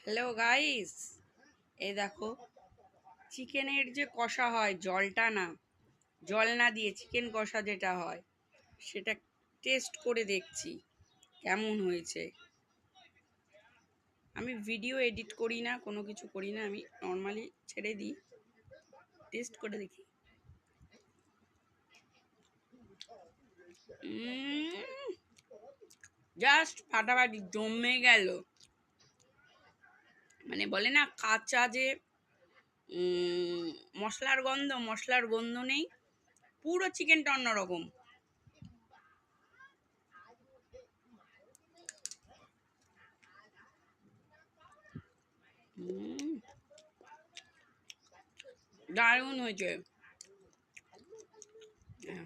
Hello guys, এই দেখো চিকেনের যে কষা হয়, জলটা না, জল না দিয়ে চিকেন কষা যেটা হয় সেটা টেস্ট করে দেখছি কেমন হয়েছে। আমি ভিডিও এডিট করি না, কোনো কিছু করি না, আমি নর্মালি ছেড়ে দিই, টেস্ট করে দেখি। জাস্ট ফাটাফাটি জমে গেল। মানে বলে না কাঁচা যে মশলার গন্ধ নেই, পুরো চিকেনটা অন্যরকম। দারুণ হয়েছে। হ্যাঁ,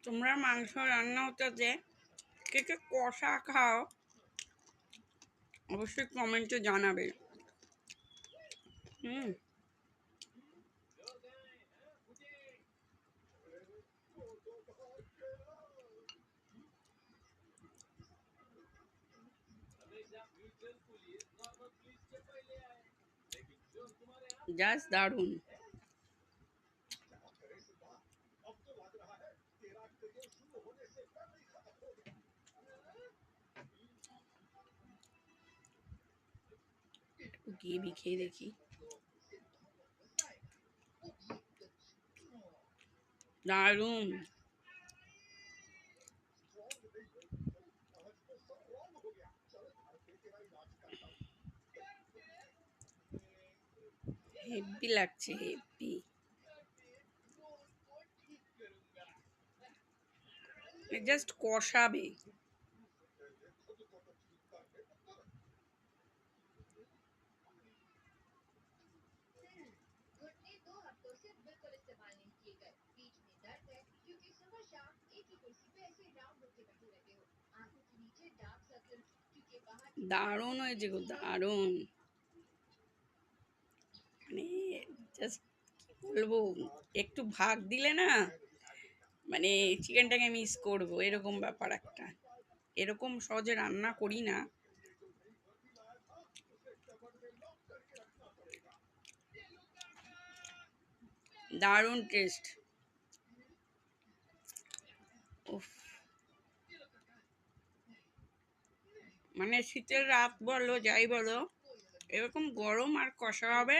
তোমরা মাংস রান্না হতে কে কে কষা খাও অবশ্যই কমেন্টে জানাবে। হুম, জাস্ট দারুণ। গিয়ে খেয়ে দেখি। দারুণ। হেভি লাগছে, হেভি। জাস্ট কষাবে। দারুণ হয়েছে গো, দারুণ। মানে জাস্ট কি বলবো, একটু ভাগ দিলে না, মানে চিকেনটাকে মিস করবো, এরকম ব্যাপার একটা। এরকম সহজে রান্না করি না। দারুণ টেস্ট। উফ, মানে শীতের রাত বলো যাই বলো, এরকম গরম আর কষা হবে।